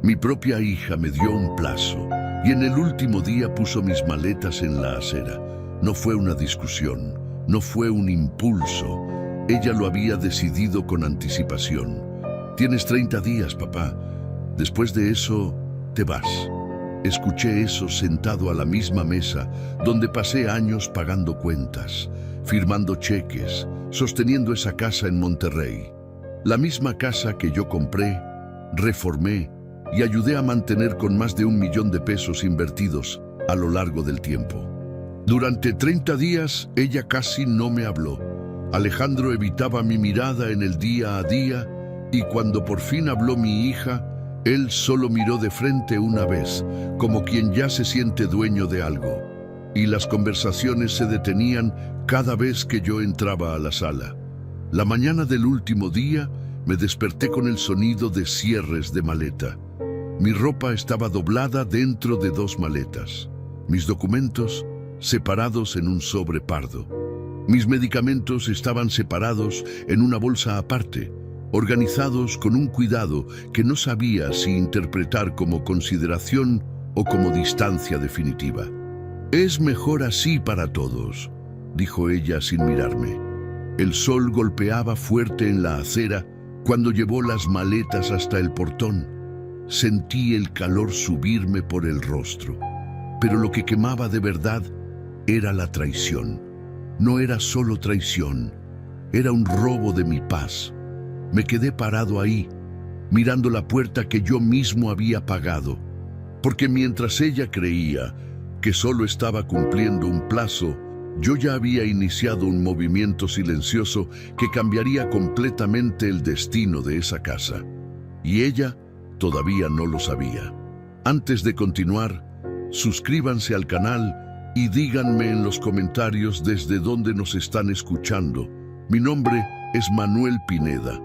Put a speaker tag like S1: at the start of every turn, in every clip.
S1: Mi propia hija me dio un plazo y en el último día puso mis maletas en la acera. No fue una discusión, no fue un impulso. Ella lo había decidido con anticipación. Tienes 30 días, papá. Después de eso, te vas. Escuché eso sentado a la misma mesa donde pasé años pagando cuentas, firmando cheques, sosteniendo esa casa en Monterrey. La misma casa que yo compré, reformé y ayudé a mantener con más de 1 millón de pesos invertidos a lo largo del tiempo. Durante 30 días, ella casi no me habló. Alejandro evitaba mi mirada en el día a día y cuando por fin habló mi hija, él solo miró de frente una vez, como quien ya se siente dueño de algo. Y las conversaciones se detenían cada vez que yo entraba a la sala. La mañana del último día, me desperté con el sonido de cierres de maleta. Mi ropa estaba doblada dentro de 2 maletas. Mis documentos separados en un sobre pardo. Mis medicamentos estaban separados en una bolsa aparte, organizados con un cuidado que no sabía si interpretar como consideración o como distancia definitiva. «Es mejor así para todos», dijo ella sin mirarme. El sol golpeaba fuerte en la acera cuando llevó las maletas hasta el portón. Sentí el calor subirme por el rostro, pero lo que quemaba de verdad era la traición. No era solo traición, era un robo de mi paz. Me quedé parado ahí, mirando la puerta que yo mismo había pagado, porque mientras ella creía que solo estaba cumpliendo un plazo, yo ya había iniciado un movimiento silencioso que cambiaría completamente el destino de esa casa. Y ella todavía no lo sabía. Antes de continuar, suscríbanse al canal y díganme en los comentarios desde dónde nos están escuchando. Mi nombre es Manuel Pineda,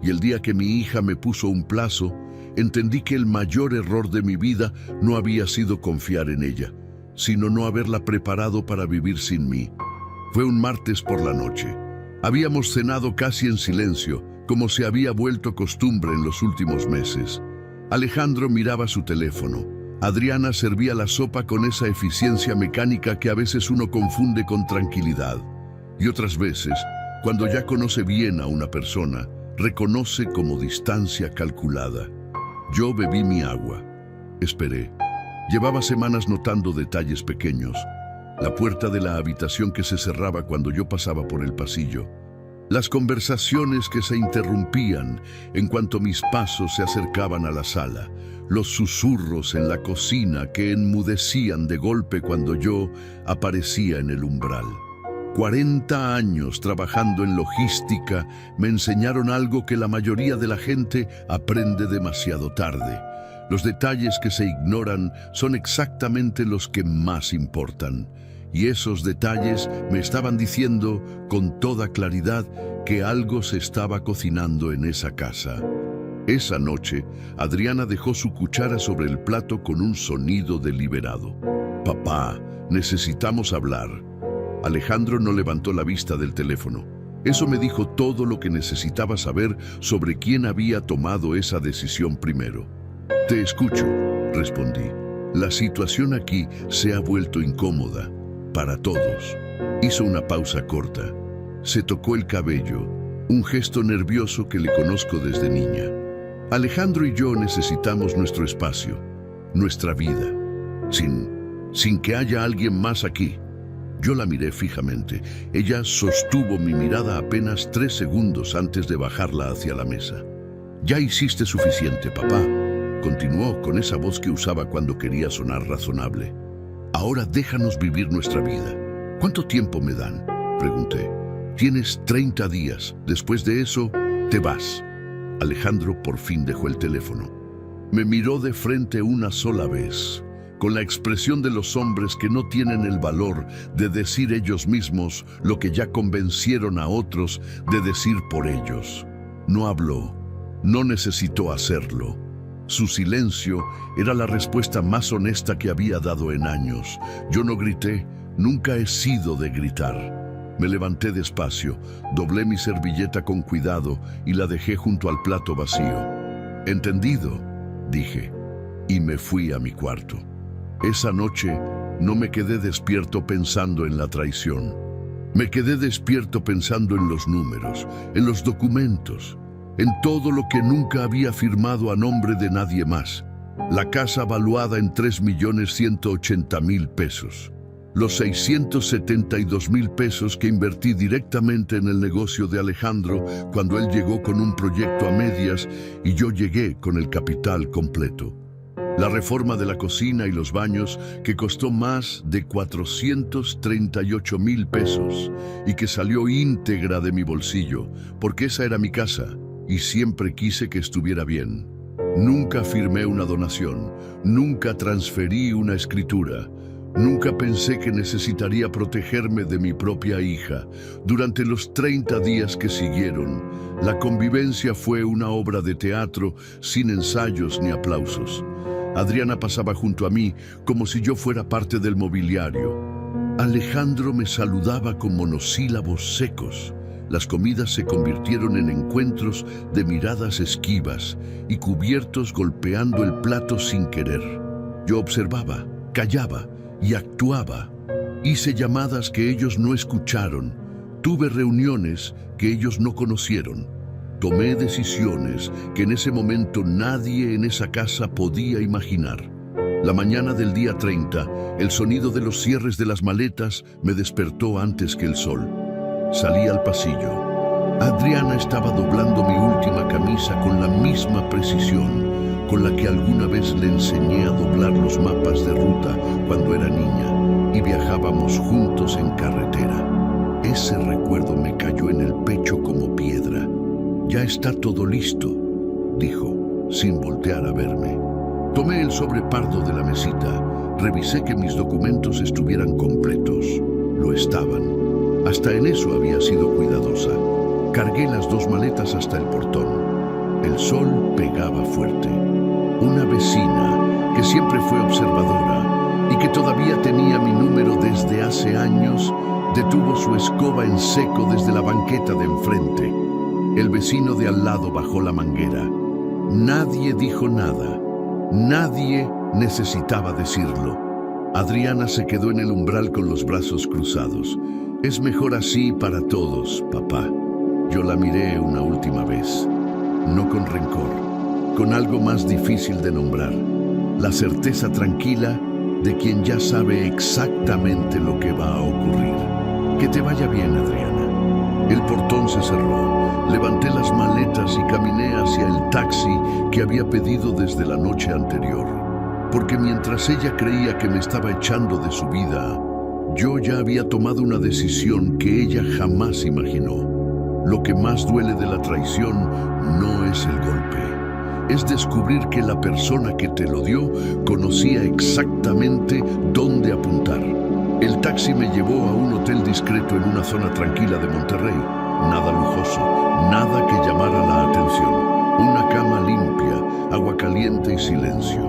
S1: y el día que mi hija me puso un plazo, entendí que el mayor error de mi vida no había sido confiar en ella, sino no haberla preparado para vivir sin mí. Fue un martes por la noche. Habíamos cenado casi en silencio, como se había vuelto costumbre en los últimos meses. Alejandro miraba su teléfono. Adriana servía la sopa con esa eficiencia mecánica que a veces uno confunde con tranquilidad. Y otras veces, cuando ya conoce bien a una persona, reconoce como distancia calculada. Yo bebí mi agua. Esperé. Llevaba semanas notando detalles pequeños. La puerta de la habitación que se cerraba cuando yo pasaba por el pasillo. Las conversaciones que se interrumpían en cuanto mis pasos se acercaban a la sala. Los susurros en la cocina que enmudecían de golpe cuando yo aparecía en el umbral. 40 años trabajando en logística me enseñaron algo que la mayoría de la gente aprende demasiado tarde. Los detalles que se ignoran son exactamente los que más importan. Y esos detalles me estaban diciendo con toda claridad que algo se estaba cocinando en esa casa. Esa noche, Adriana dejó su cuchara sobre el plato con un sonido deliberado. «Papá, necesitamos hablar». Alejandro no levantó la vista del teléfono. Eso me dijo todo lo que necesitaba saber sobre quién había tomado esa decisión primero. «Te escucho», respondí. «La situación aquí se ha vuelto incómoda. Para todos». Hizo una pausa corta. Se tocó el cabello, un gesto nervioso que le conozco desde niña. «Alejandro y yo necesitamos nuestro espacio, nuestra vida, sin que haya alguien más aquí». Yo la miré fijamente. Ella sostuvo mi mirada apenas 3 segundos antes de bajarla hacia la mesa. «Ya hiciste suficiente, papá», continuó con esa voz que usaba cuando quería sonar razonable. «Ahora déjanos vivir nuestra vida». «¿Cuánto tiempo me dan?», pregunté. «Tienes 30 días. Después de eso, te vas». Alejandro por fin dejó el teléfono. Me miró de frente una sola vez, con la expresión de los hombres que no tienen el valor de decir ellos mismos lo que ya convencieron a otros de decir por ellos. No habló, no necesitó hacerlo. Su silencio era la respuesta más honesta que había dado en años. Yo no grité, nunca he sido de gritar. Me levanté despacio, doblé mi servilleta con cuidado y la dejé junto al plato vacío. «Entendido», dije, y me fui a mi cuarto. Esa noche no me quedé despierto pensando en la traición. Me quedé despierto pensando en los números, en los documentos, en todo lo que nunca había firmado a nombre de nadie más. La casa valuada en 3.180.000 pesos. Los 672.000 pesos que invertí directamente en el negocio de Alejandro cuando él llegó con un proyecto a medias y yo llegué con el capital completo. La reforma de la cocina y los baños que costó más de 438.000 pesos y que salió íntegra de mi bolsillo, porque esa era mi casa y siempre quise que estuviera bien. Nunca firmé una donación, nunca transferí una escritura, nunca pensé que necesitaría protegerme de mi propia hija. Durante los 30 días que siguieron, la convivencia fue una obra de teatro sin ensayos ni aplausos. Adriana pasaba junto a mí como si yo fuera parte del mobiliario. Alejandro me saludaba con monosílabos secos. Las comidas se convirtieron en encuentros de miradas esquivas y cubiertos golpeando el plato sin querer. Yo observaba, callaba y actuaba. Hice llamadas que ellos no escucharon. Tuve reuniones que ellos no conocieron. Tomé decisiones que en ese momento nadie en esa casa podía imaginar. La mañana del día 30, el sonido de los cierres de las maletas me despertó antes que el sol. Salí al pasillo. Adriana estaba doblando mi última camisa con la misma precisión con la que alguna vez le enseñé a doblar los mapas de ruta cuando era niña y viajábamos juntos en carretera. Ese recuerdo me cayó en el pecho como piedra. «Ya está todo listo», dijo, sin voltear a verme. Tomé el sobre pardo de la mesita, revisé que mis documentos estuvieran completos. Lo estaban. Hasta en eso había sido cuidadosa. Cargué las 2 maletas hasta el portón. El sol pegaba fuerte. Una vecina, que siempre fue observadora y que todavía tenía mi número desde hace años, detuvo su escoba en seco desde la banqueta de enfrente. El vecino de al lado bajó la manguera. Nadie dijo nada. Nadie necesitaba decirlo. Adriana se quedó en el umbral con los brazos cruzados. «Es mejor así para todos, papá». Yo la miré una última vez. No con rencor, con algo más difícil de nombrar. La certeza tranquila de quien ya sabe exactamente lo que va a ocurrir. Que te vaya bien, Adriana. El portón se cerró. Levanté las maletas y caminé hacia el taxi que había pedido desde la noche anterior. Porque mientras ella creía que me estaba echando de su vida, yo ya había tomado una decisión que ella jamás imaginó. Lo que más duele de la traición no es el golpe. Es descubrir que la persona que te lo dio conocía exactamente dónde apuntar. El taxi me llevó a un hotel discreto en una zona tranquila de Monterrey. Nada lujoso, nada que llamara la atención. Una cama limpia, agua caliente y silencio.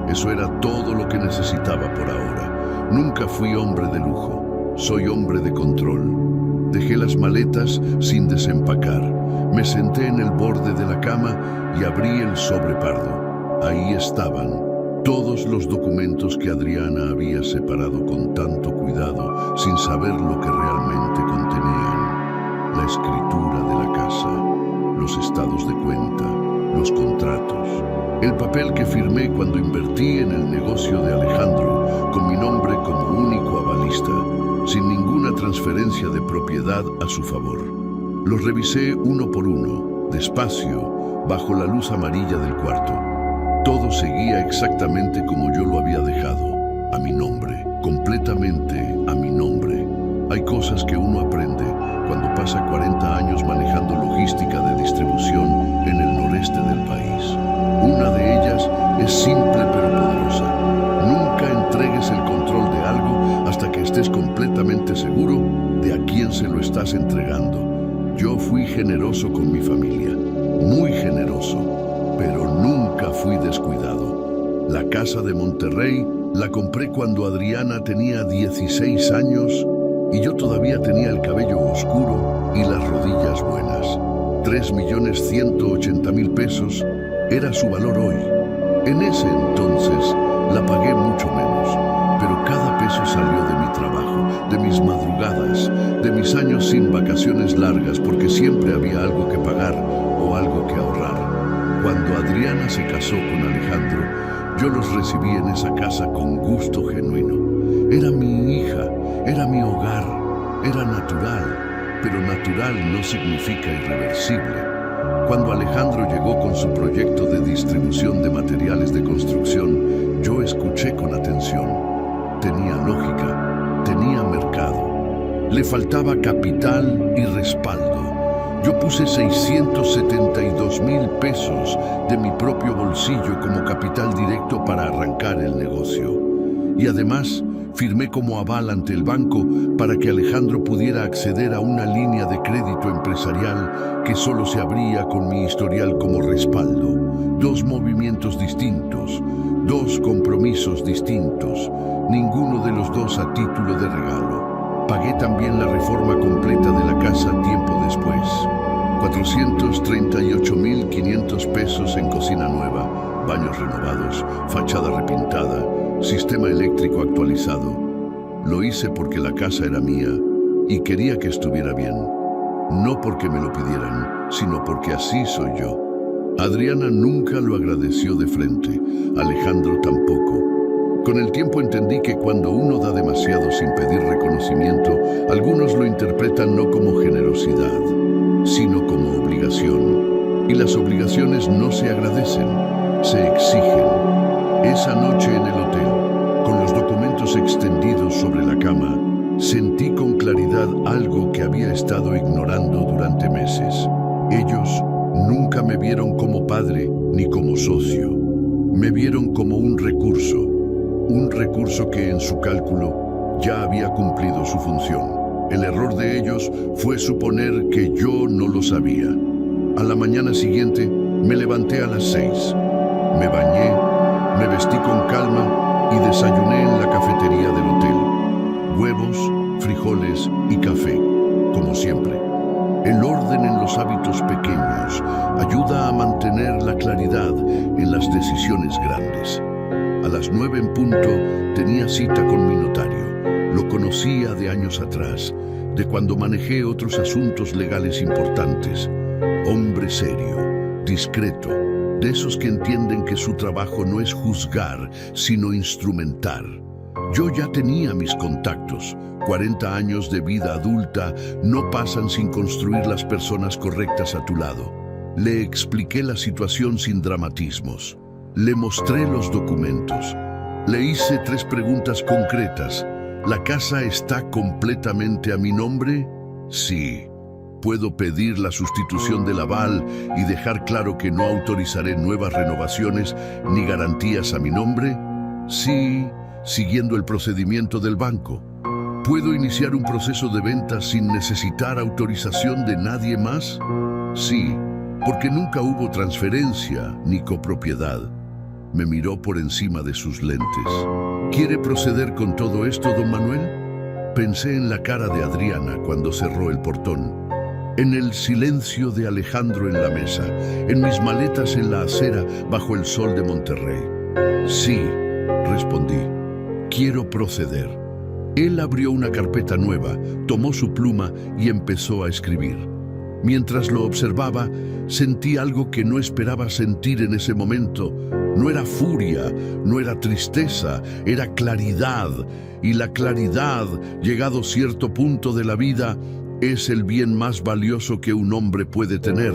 S1: Eso era todo lo que necesitaba por ahora. Nunca fui hombre de lujo, soy hombre de control. Dejé las maletas sin desempacar. Me senté en el borde de la cama y abrí el sobre pardo. Ahí estaban todos los documentos que Adriana había separado con tanto cuidado, sin saber lo que realmente contenían. La escritura de la casa, los estados de cuenta, los contratos, el papel que firmé cuando invertí en el negocio de Alejandro, con mi nombre como único avalista, sin ninguna transferencia de propiedad a su favor. Los revisé uno por uno, despacio, bajo la luz amarilla del cuarto. Todo seguía exactamente como yo lo había dejado, a mi nombre, completamente a mi nombre. Hay cosas que uno aprende cuando pasa 40 años manejando logística de distribución en el noreste del país. Una de ellas es simple pero poderosa. Nunca entregues el control de algo hasta que estés completamente seguro de a quién se lo estás entregando. Yo fui generoso con mi familia, muy generoso, pero nunca fui descuidado. La casa de Monterrey la compré cuando Adriana tenía 16 años y yo todavía tenía el cabello oscuro y las rodillas buenas. 3.180.000 pesos era su valor hoy. En ese entonces la pagué mucho menos, pero cada peso salió de mi trabajo, de mis madrugadas, de mis años sin vacaciones largas, porque siempre había algo que pagar o algo que ahorrar. Cuando Adriana se casó con Alejandro, yo los recibí en esa casa con gusto genuino. Era mi hija, era mi hogar, era natural, pero natural no significa irreversible. Cuando Alejandro llegó con su proyecto de distribución de materiales de construcción, yo escuché con atención. Tenía lógica, tenía mercado. Le faltaba capital y respaldo. Yo puse 672,000 pesos de mi propio bolsillo como capital directo para arrancar el negocio. Y además, firmé como aval ante el banco para que Alejandro pudiera acceder a una línea de crédito empresarial que solo se abría con mi historial como respaldo. 2 movimientos distintos, 2 compromisos distintos, ninguno de los 2 a título de regalo. Pagué también la reforma completa de la casa tiempo después. 438,500 pesos en cocina nueva, baños renovados, fachada repintada, sistema eléctrico actualizado. Lo hice porque la casa era mía y quería que estuviera bien. No porque me lo pidieran, sino porque así soy yo. Adriana nunca lo agradeció de frente, Alejandro tampoco. Con el tiempo entendí que cuando uno da demasiado sin pedir reconocimiento, algunos lo interpretan no como generosidad, sino como obligación. Y las obligaciones no se agradecen, se exigen. Esa noche en el hotel, con los documentos extendidos sobre la cama, sentí con claridad algo que había estado ignorando durante meses. Ellos nunca me vieron como padre ni como socio. Me vieron como un recurso que en su cálculo ya había cumplido su función. El error de ellos fue suponer que yo no lo sabía. A la mañana siguiente me levanté a las 6. Me bañé, me vestí con calma y desayuné en la cafetería del hotel. Huevos, frijoles y café, como siempre. El orden en los hábitos pequeños ayuda a mantener la claridad en las decisiones grandes. A las 9 en punto tenía cita con mi notario. Lo conocía de años atrás, de cuando manejé otros asuntos legales importantes. Hombre serio, discreto, de esos que entienden que su trabajo no es juzgar, sino instrumentar. Yo ya tenía mis contactos. 40 años de vida adulta no pasan sin construir las personas correctas a tu lado. Le expliqué la situación sin dramatismos. Le mostré los documentos. Le hice 3 preguntas concretas. ¿La casa está completamente a mi nombre? Sí. ¿Puedo pedir la sustitución del aval y dejar claro que no autorizaré nuevas renovaciones ni garantías a mi nombre? Sí, siguiendo el procedimiento del banco. ¿Puedo iniciar un proceso de venta sin necesitar autorización de nadie más? Sí, porque nunca hubo transferencia ni copropiedad. Me miró por encima de sus lentes. ¿Quiere proceder con todo esto, don Manuel? Pensé en la cara de Adriana cuando cerró el portón, en el silencio de Alejandro en la mesa, en mis maletas en la acera bajo el sol de Monterrey. Sí, respondí. Quiero proceder. Él abrió una carpeta nueva, tomó su pluma y empezó a escribir. Mientras lo observaba, sentí algo que no esperaba sentir en ese momento. No era furia, no era tristeza, era claridad. Y la claridad, llegado cierto punto de la vida, es el bien más valioso que un hombre puede tener.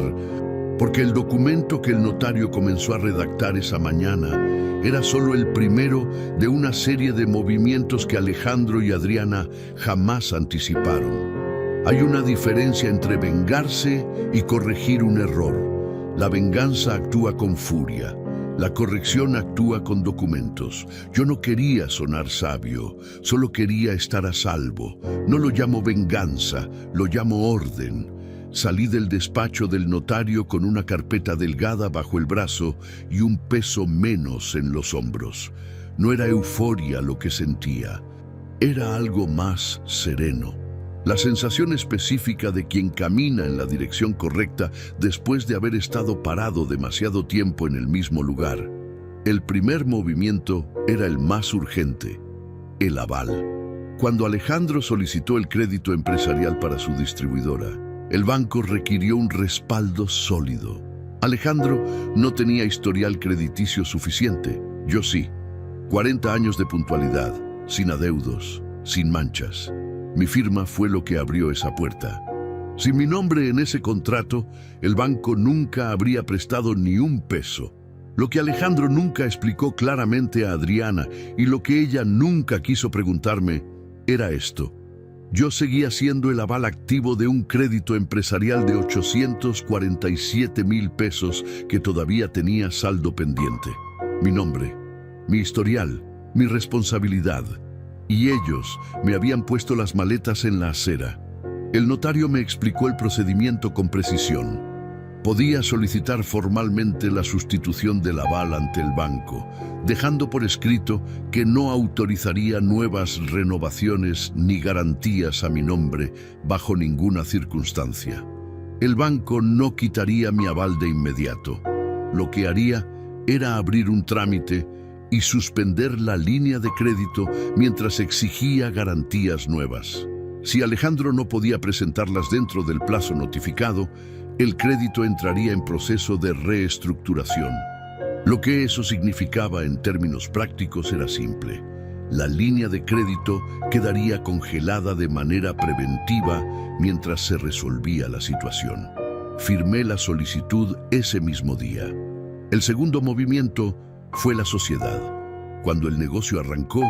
S1: Porque el documento que el notario comenzó a redactar esa mañana era solo el primero de una serie de movimientos que Alejandro y Adriana jamás anticiparon. Hay una diferencia entre vengarse y corregir un error. La venganza actúa con furia. La corrección actúa con documentos. Yo no quería sonar sabio, solo quería estar a salvo. No lo llamo venganza, lo llamo orden. Salí del despacho del notario con una carpeta delgada bajo el brazo y un peso menos en los hombros. No era euforia lo que sentía, era algo más sereno. La sensación específica de quien camina en la dirección correcta después de haber estado parado demasiado tiempo en el mismo lugar. El primer movimiento era el más urgente, el aval. Cuando Alejandro solicitó el crédito empresarial para su distribuidora, el banco requirió un respaldo sólido. Alejandro no tenía historial crediticio suficiente, yo sí. 40 años de puntualidad, sin adeudos, sin manchas. Mi firma fue lo que abrió esa puerta. Sin mi nombre en ese contrato, el banco nunca habría prestado ni un peso. Lo que Alejandro nunca explicó claramente a Adriana y lo que ella nunca quiso preguntarme era esto. Yo seguía siendo el aval activo de un crédito empresarial de 847,000 pesos que todavía tenía saldo pendiente. Mi nombre, mi historial, mi responsabilidad. Y ellos me habían puesto las maletas en la acera. El notario me explicó el procedimiento con precisión. Podía solicitar formalmente la sustitución del aval ante el banco, dejando por escrito que no autorizaría nuevas renovaciones ni garantías a mi nombre bajo ninguna circunstancia. El banco no quitaría mi aval de inmediato. Lo que haría era abrir un trámite y suspender la línea de crédito mientras exigía garantías nuevas. Si Alejandro no podía presentarlas dentro del plazo notificado, el crédito entraría en proceso de reestructuración. Lo que eso significaba en términos prácticos era simple. La línea de crédito quedaría congelada de manera preventiva mientras se resolvía la situación. Firmé la solicitud ese mismo día. El segundo movimiento fue la sociedad. Cuando el negocio arrancó,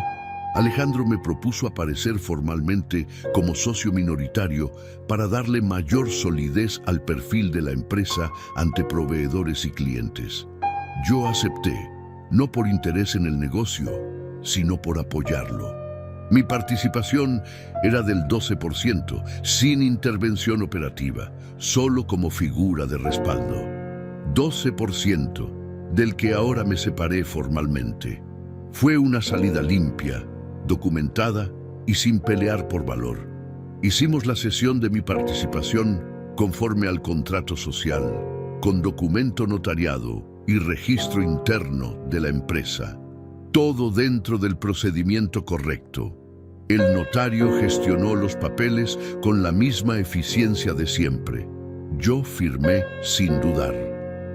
S1: Alejandro me propuso aparecer formalmente como socio minoritario para darle mayor solidez al perfil de la empresa ante proveedores y clientes. Yo acepté, no por interés en el negocio, sino por apoyarlo. Mi participación era del 12%, sin intervención operativa, solo como figura de respaldo. 12%, del que ahora me separé formalmente. Fue una salida limpia, documentada y sin pelear por valor. Hicimos la cesión de mi participación conforme al contrato social, con documento notariado y registro interno de la empresa. Todo dentro del procedimiento correcto. El notario gestionó los papeles con la misma eficiencia de siempre. Yo firmé sin dudar.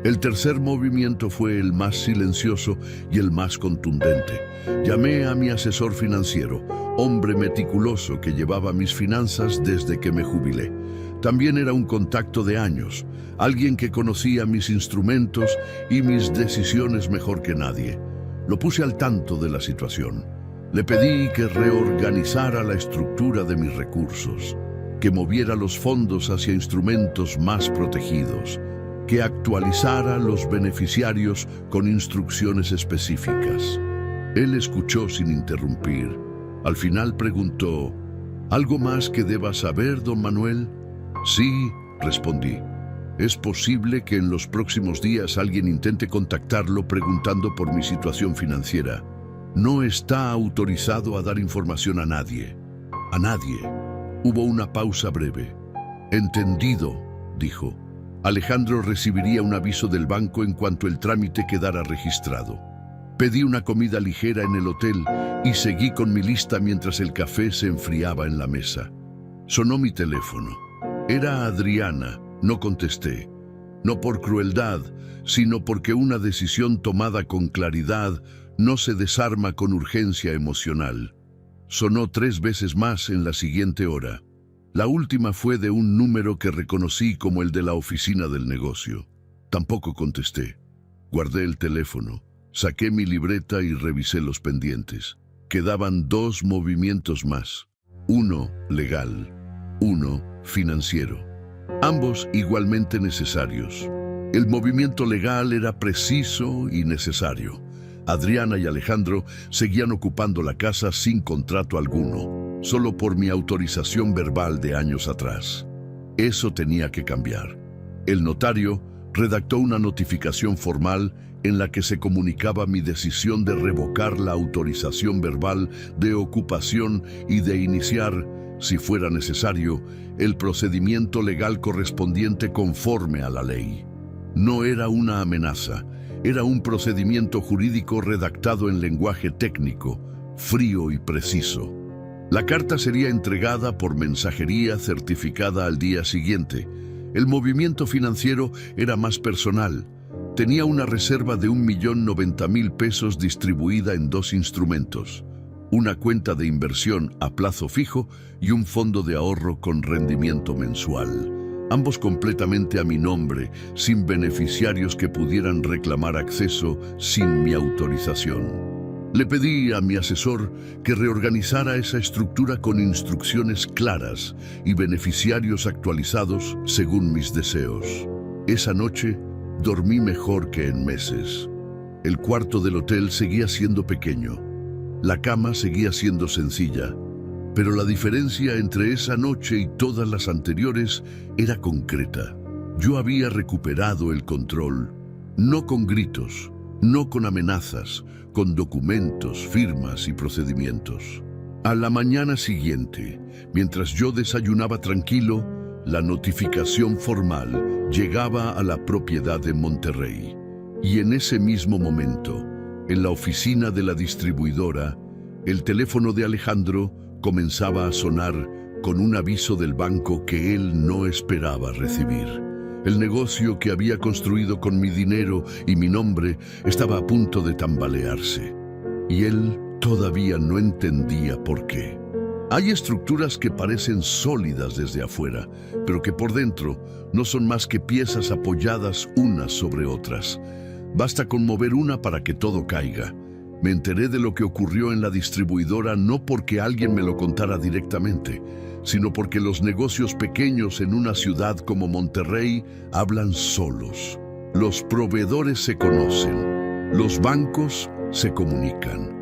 S1: El tercer movimiento fue el más silencioso y el más contundente. Llamé a mi asesor financiero, hombre meticuloso que llevaba mis finanzas desde que me jubilé. También era un contacto de años, alguien que conocía mis instrumentos y mis decisiones mejor que nadie. Lo puse al tanto de la situación. Le pedí que reorganizara la estructura de mis recursos, que moviera los fondos hacia instrumentos más protegidos, que actualizara los beneficiarios con instrucciones específicas. Él escuchó sin interrumpir. Al final preguntó, ¿algo más que deba saber, don Manuel? Sí, respondí. Es posible que en los próximos días alguien intente contactarlo preguntando por mi situación financiera. No está autorizado a dar información a nadie. A nadie. Hubo una pausa breve. Entendido, dijo. Alejandro recibiría un aviso del banco en cuanto el trámite quedara registrado. Pedí una comida ligera en el hotel y seguí con mi lista mientras el café se enfriaba en la mesa. Sonó mi teléfono. Era Adriana. No contesté. No por crueldad, sino porque una decisión tomada con claridad no se desarma con urgencia emocional. Sonó 3 veces más en la siguiente hora. La última fue de un número que reconocí como el de la oficina del negocio. Tampoco contesté. Guardé el teléfono, saqué mi libreta y revisé los pendientes. Quedaban 2 movimientos más. Uno legal, uno financiero. Ambos igualmente necesarios. El movimiento legal era preciso y necesario. Adriana y Alejandro seguían ocupando la casa sin contrato alguno, solo por mi autorización verbal de años atrás. Eso tenía que cambiar. El notario redactó una notificación formal en la que se comunicaba mi decisión de revocar la autorización verbal de ocupación y de iniciar, si fuera necesario, el procedimiento legal correspondiente conforme a la ley. No era una amenaza, Era un procedimiento jurídico redactado en lenguaje técnico, frío y preciso. La carta sería entregada por mensajería certificada al día siguiente. El movimiento financiero era más personal. Tenía una reserva de 1.090.000 pesos distribuida en 2 instrumentos: una cuenta de inversión a plazo fijo y un fondo de ahorro con rendimiento mensual, ambos completamente a mi nombre, sin beneficiarios que pudieran reclamar acceso sin mi autorización. Le pedí a mi asesor que reorganizara esa estructura con instrucciones claras y beneficiarios actualizados según mis deseos. Esa noche dormí mejor que en meses. El cuarto del hotel seguía siendo pequeño. La cama seguía siendo sencilla. Pero la diferencia entre esa noche y todas las anteriores era concreta. Yo había recuperado el control, no con gritos, no con amenazas, con documentos, firmas y procedimientos. A la mañana siguiente, mientras yo desayunaba tranquilo, la notificación formal llegaba a la propiedad de Monterrey. Y en ese mismo momento, en la oficina de la distribuidora, el teléfono de Alejandro comenzaba a sonar con un aviso del banco que él no esperaba recibir. El negocio que había construido con mi dinero y mi nombre estaba a punto de tambalearse. Y él todavía no entendía por qué. Hay estructuras que parecen sólidas desde afuera, pero que por dentro no son más que piezas apoyadas unas sobre otras. Basta con mover una para que todo caiga. Me enteré de lo que ocurrió en la distribuidora no porque alguien me lo contara directamente, sino porque los negocios pequeños en una ciudad como Monterrey hablan solos. Los proveedores se conocen, los bancos se comunican.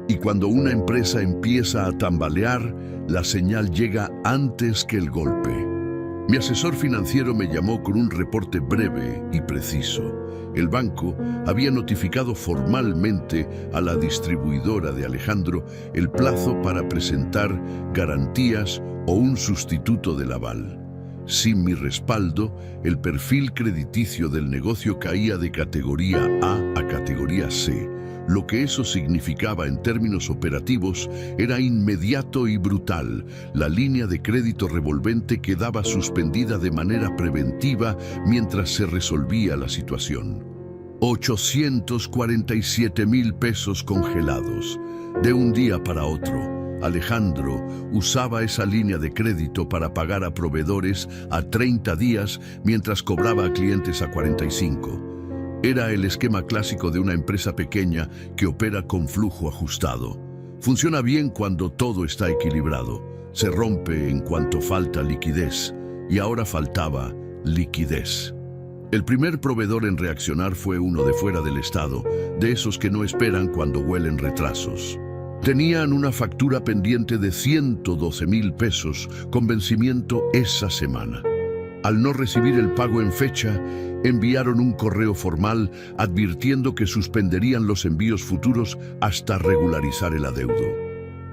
S1: Y cuando una empresa empieza a tambalear, la señal llega antes que el golpe. Mi asesor financiero me llamó con un reporte breve y preciso. El banco había notificado formalmente a la distribuidora de Alejandro el plazo para presentar garantías o un sustituto del aval. Sin mi respaldo, el perfil crediticio del negocio caía de categoría A categoría C. Lo que eso significaba en términos operativos era inmediato y brutal. La línea de crédito revolvente quedaba suspendida de manera preventiva mientras se resolvía la situación. 847.000 pesos congelados. De un día para otro, Alejandro usaba esa línea de crédito para pagar a proveedores a 30 días mientras cobraba a clientes a 45. Era el esquema clásico de una empresa pequeña que opera con flujo ajustado. Funciona bien cuando todo está equilibrado. Se rompe en cuanto falta liquidez. Y ahora faltaba liquidez. El primer proveedor en reaccionar fue uno de fuera del estado, de esos que no esperan cuando huelen retrasos. Tenían una factura pendiente de 112.000 pesos con vencimiento esa semana. Al no recibir el pago en fecha, enviaron un correo formal advirtiendo que suspenderían los envíos futuros hasta regularizar el adeudo.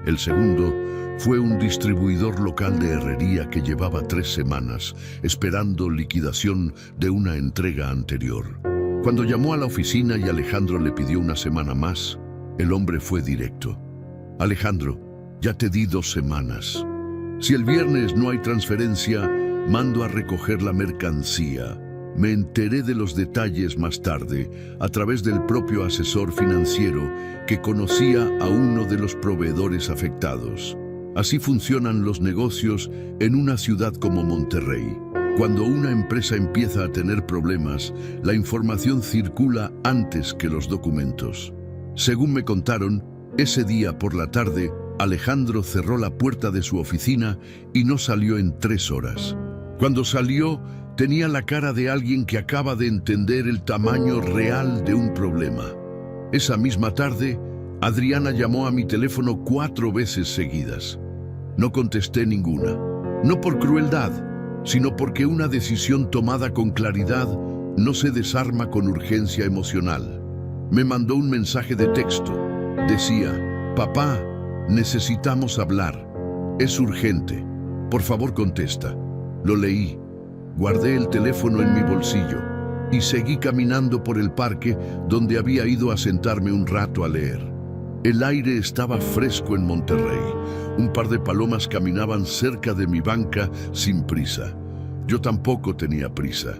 S1: El segundo fue un distribuidor local de herrería que llevaba 3 semanas esperando liquidación de una entrega anterior. Cuando llamó a la oficina y Alejandro le pidió una semana más, el hombre fue directo. Alejandro, ya te di 2 semanas. Si el viernes no hay transferencia, mando a recoger la mercancía. Me enteré de los detalles más tarde a través del propio asesor financiero que conocía a uno de los proveedores afectados. Así funcionan los negocios en una ciudad como Monterrey. Cuando una empresa empieza a tener problemas, la información circula antes que los documentos. Según me contaron, ese día por la tarde, Alejandro cerró la puerta de su oficina y no salió en 3 horas. Cuando salió, tenía la cara de alguien que acaba de entender el tamaño real de un problema. Esa misma tarde, Adriana llamó a mi teléfono 4 veces seguidas. No contesté ninguna, no por crueldad, sino porque una decisión tomada con claridad no se desarma con urgencia emocional. Me mandó un mensaje de texto. Decía, papá, necesitamos hablar. Es urgente. Por favor, contesta. Lo leí. Guardé el teléfono en mi bolsillo. y seguí caminando por el parque donde había ido a sentarme un rato a leer. El aire estaba fresco en Monterrey. Un par de palomas caminaban cerca de mi banca sin prisa. Yo tampoco tenía prisa.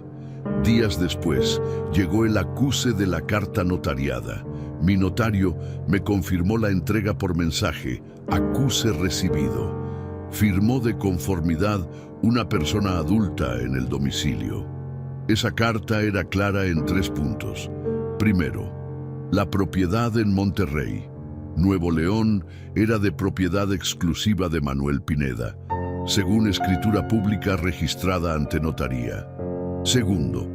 S1: Días después, llegó el acuse de la carta notariada. Mi notario me confirmó la entrega por mensaje, acuse recibido. Firmó de conformidad una persona adulta en el domicilio. Esa carta era clara en 3 puntos. Primero, la propiedad en Monterrey, Nuevo León, era de propiedad exclusiva de Manuel Pineda, según escritura pública registrada ante notaría. Segundo,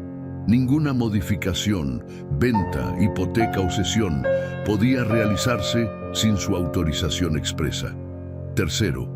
S1: ninguna modificación, venta, hipoteca o cesión podía realizarse sin su autorización expresa. Tercero,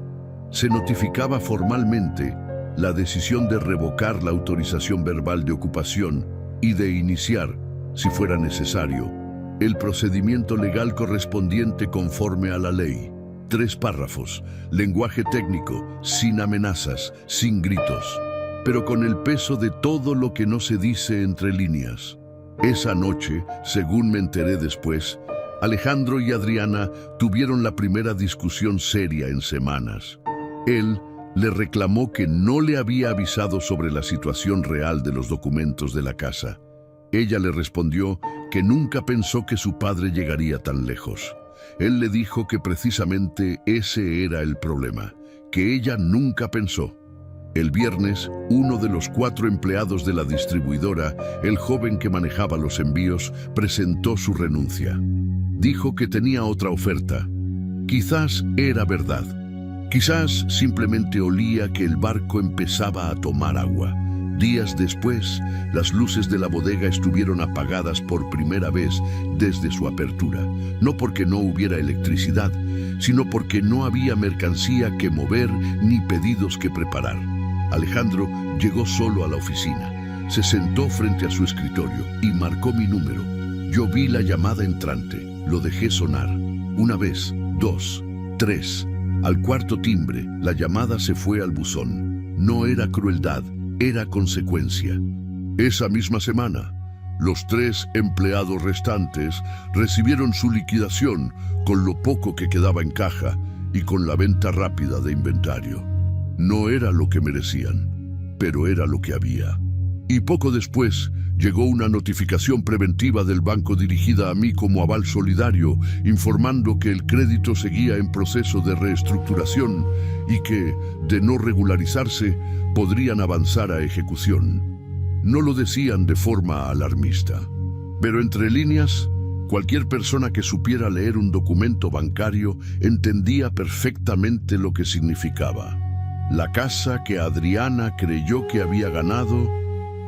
S1: se notificaba formalmente la decisión de revocar la autorización verbal de ocupación y de iniciar, si fuera necesario, el procedimiento legal correspondiente conforme a la ley. 3 párrafos, lenguaje técnico, sin amenazas, sin gritos, pero con el peso de todo lo que no se dice entre líneas. Esa noche, según me enteré después, Alejandro y Adriana tuvieron la primera discusión seria en semanas. Él le reclamó que no le había avisado sobre la situación real de los documentos de la casa. Ella le respondió que nunca pensó que su padre llegaría tan lejos. Él le dijo que precisamente ese era el problema, que ella nunca pensó. El viernes, uno de los 4 empleados de la distribuidora, el joven que manejaba los envíos, presentó su renuncia. Dijo que tenía otra oferta. Quizás era verdad. Quizás simplemente olía que el barco empezaba a tomar agua. Días después, las luces de la bodega estuvieron apagadas por primera vez desde su apertura. No porque no hubiera electricidad, sino porque no había mercancía que mover ni pedidos que preparar. Alejandro llegó solo a la oficina. Se sentó frente a su escritorio y marcó mi número. Yo vi la llamada entrante. Lo dejé sonar. 1 vez, 2, 3. Al 4.º timbre, la llamada se fue al buzón. No era crueldad, era consecuencia. Esa misma semana, los 3 empleados restantes recibieron su liquidación con lo poco que quedaba en caja y con la venta rápida de inventario. No era lo que merecían, pero era lo que había. Y poco después llegó una notificación preventiva del banco dirigida a mí como aval solidario, informando que el crédito seguía en proceso de reestructuración y que, de no regularizarse, podrían avanzar a ejecución. No lo decían de forma alarmista, pero entre líneas, cualquier persona que supiera leer un documento bancario entendía perfectamente lo que significaba. La casa que Adriana creyó que había ganado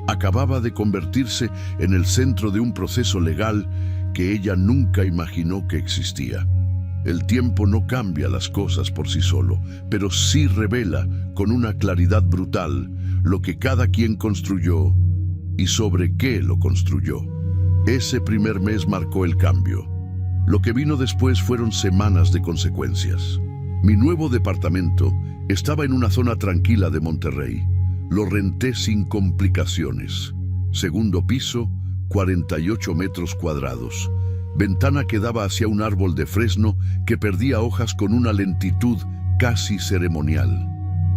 S1: acababa de convertirse en el centro de un proceso legal que ella nunca imaginó que existía. El tiempo no cambia las cosas por sí solo, pero sí revela con una claridad brutal lo que cada quien construyó y sobre qué lo construyó. Ese primer mes marcó el cambio. Lo que vino después fueron semanas de consecuencias. Mi nuevo departamento estaba en una zona tranquila de Monterrey. Lo renté sin complicaciones. 2.º piso, 48 metros cuadrados. Ventana que daba hacia un árbol de fresno que perdía hojas con una lentitud casi ceremonial.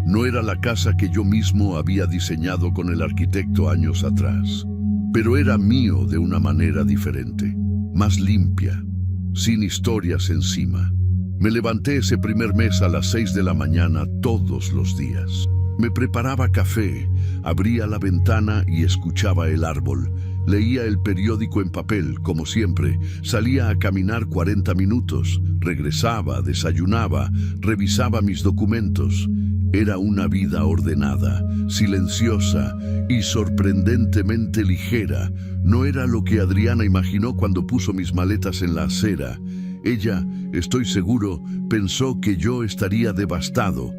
S1: No era la casa que yo mismo había diseñado con el arquitecto años atrás, pero era mío de una manera diferente, más limpia, sin historias encima. Me levanté ese primer mes a las 6 de la mañana todos los días. Me preparaba café, abría la ventana y escuchaba el árbol. Leía el periódico en papel, como siempre. Salía a caminar 40 minutos. Regresaba, desayunaba, revisaba mis documentos. Era una vida ordenada, silenciosa y sorprendentemente ligera. No era lo que Adriana imaginó cuando puso mis maletas en la acera. Ella, estoy seguro, pensó que yo estaría devastado,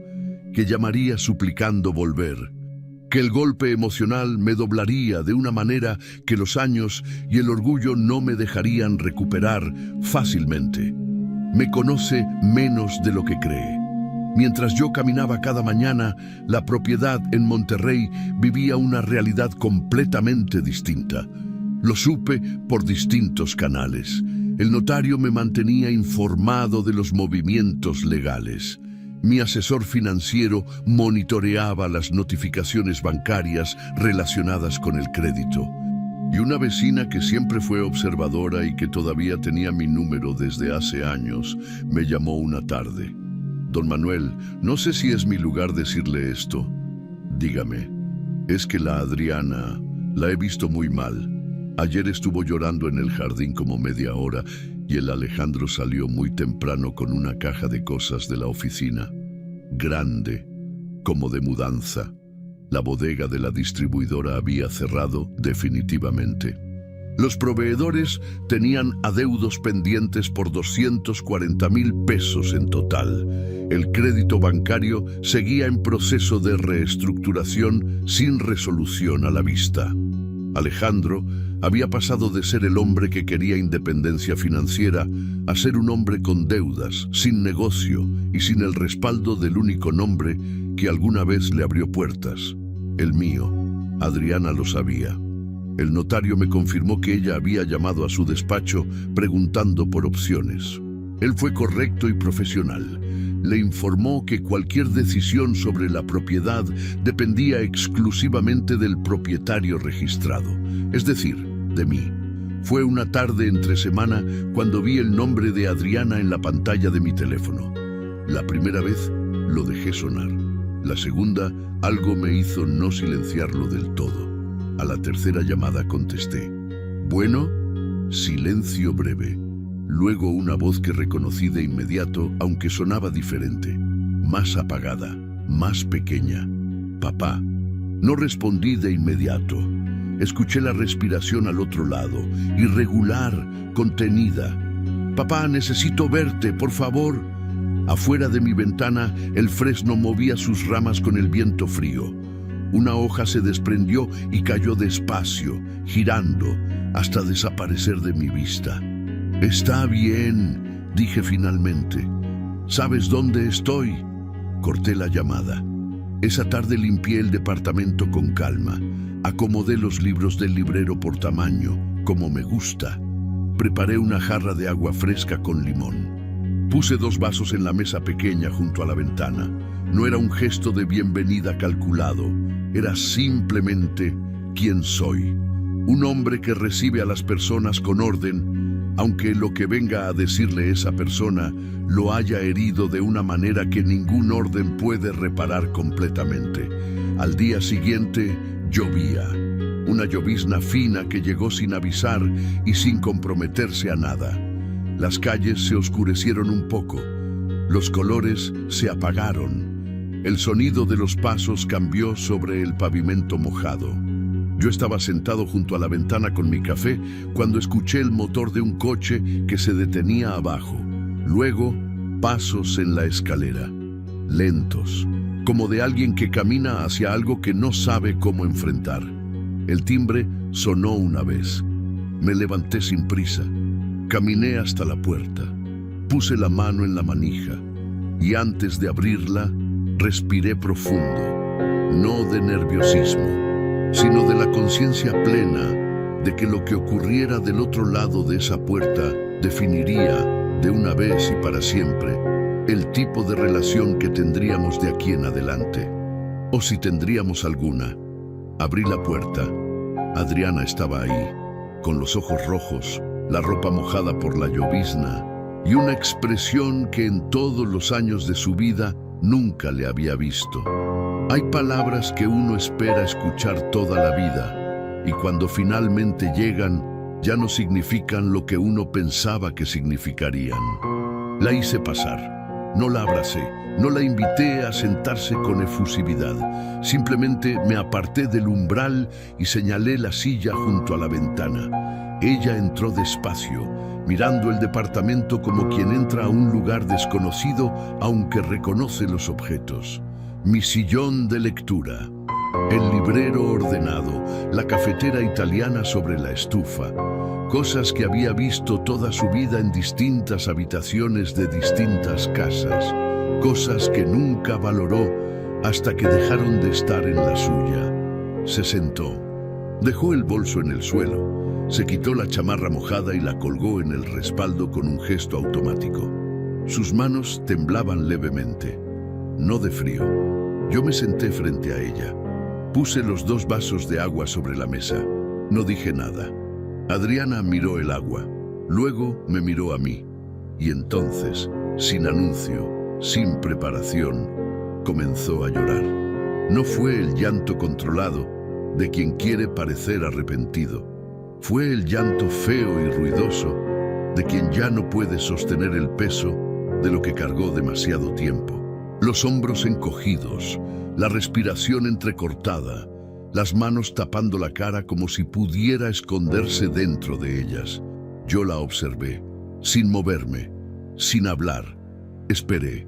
S1: que llamaría suplicando volver, que el golpe emocional me doblaría de una manera que los años y el orgullo no me dejarían recuperar fácilmente. Me conoce menos de lo que cree. Mientras yo caminaba cada mañana, la propiedad en Monterrey vivía una realidad completamente distinta. Lo supe por distintos canales. El notario me mantenía informado de los movimientos legales. Mi asesor financiero monitoreaba las notificaciones bancarias relacionadas con el crédito. Y una vecina que siempre fue observadora y que todavía tenía mi número desde hace años, me llamó una tarde. Don Manuel, no sé si es mi lugar decirle esto. Dígame, es que la Adriana la he visto muy mal. Ayer estuvo llorando en el jardín como media hora y el Alejandro salió muy temprano con una caja de cosas de la oficina. Grande, como de mudanza. La bodega de la distribuidora había cerrado definitivamente. Los proveedores tenían adeudos pendientes por 240,000 pesos en total. El crédito bancario seguía en proceso de reestructuración sin resolución a la vista. Alejandro había pasado de ser el hombre que quería independencia financiera a ser un hombre con deudas, sin negocio y sin el respaldo del único nombre que alguna vez le abrió puertas. El mío. Adriana lo sabía. El notario me confirmó que ella había llamado a su despacho preguntando por opciones. Él fue correcto y profesional. Le informó que cualquier decisión sobre la propiedad dependía exclusivamente del propietario registrado, es decir, de mí. Fue una tarde entre semana cuando vi el nombre de Adriana en la pantalla de mi teléfono. La primera vez lo dejé sonar. La segunda, algo me hizo no silenciarlo del todo. A la tercera llamada contesté. Bueno, silencio breve. Luego una voz que reconocí de inmediato, aunque sonaba diferente. Más apagada, más pequeña. Papá. No respondí de inmediato. Escuché la respiración al otro lado, irregular, contenida. Papá, necesito verte, por favor. Afuera de mi ventana, el fresno movía sus ramas con el viento frío. Una hoja se desprendió y cayó despacio, girando, hasta desaparecer de mi vista. Está bien, dije finalmente. ¿Sabes dónde estoy? Corté la llamada. Esa tarde limpié el departamento con calma. Acomodé los libros del librero por tamaño, como me gusta. Preparé una jarra de agua fresca con limón. Puse 2 vasos en la mesa pequeña junto a la ventana. No era un gesto de bienvenida calculado. Era simplemente quien soy. Un hombre que recibe a las personas con orden, aunque lo que venga a decirle esa persona lo haya herido de una manera que ningún orden puede reparar completamente. Al día siguiente, llovía. Una llovizna fina que llegó sin avisar y sin comprometerse a nada. Las calles se oscurecieron un poco. Los colores se apagaron. El sonido de los pasos cambió sobre el pavimento mojado. Yo estaba sentado junto a la ventana con mi café cuando escuché el motor de un coche que se detenía abajo. Luego, pasos en la escalera, lentos, como de alguien que camina hacia algo que no sabe cómo enfrentar. El timbre sonó una vez. Me levanté sin prisa. Caminé hasta la puerta. Puse la mano en la manija y antes de abrirla, respiré profundo, no de nerviosismo, sino de la conciencia plena de que lo que ocurriera del otro lado de esa puerta definiría, de una vez y para siempre, el tipo de relación que tendríamos de aquí en adelante, o si tendríamos alguna. Abrí la puerta. Adriana estaba ahí, con los ojos rojos, la ropa mojada por la llovizna, y una expresión que en todos los años de su vida nunca le había visto. Hay palabras que uno espera escuchar toda la vida, y cuando finalmente llegan, ya no significan lo que uno pensaba que significarían. La hice pasar, no la abracé, no la invité a sentarse con efusividad. Simplemente me aparté del umbral y señalé la silla junto a la ventana. Ella entró despacio, mirando el departamento como quien entra a un lugar desconocido, aunque reconoce los objetos. Mi sillón de lectura, el librero ordenado, la cafetera italiana sobre la estufa, cosas que había visto toda su vida en distintas habitaciones de distintas casas. cosas que nunca valoró hasta que dejaron de estar en la suya. Se sentó, dejó el bolso en el suelo, se quitó la chamarra mojada y la colgó en el respaldo con un gesto automático. Sus manos temblaban levemente, no de frío. Yo me senté frente a ella. Puse los 2 vasos de agua sobre la mesa. No dije nada. Adriana miró el agua, luego me miró a mí. Y entonces, sin anuncio, sin preparación, comenzó a llorar. No fue el llanto controlado de quien quiere parecer arrepentido. Fue el llanto feo y ruidoso de quien ya no puede sostener el peso de lo que cargó demasiado tiempo. Los hombros encogidos, la respiración entrecortada, las manos tapando la cara como si pudiera esconderse dentro de ellas. Yo la observé, sin moverme, sin hablar. Esperé.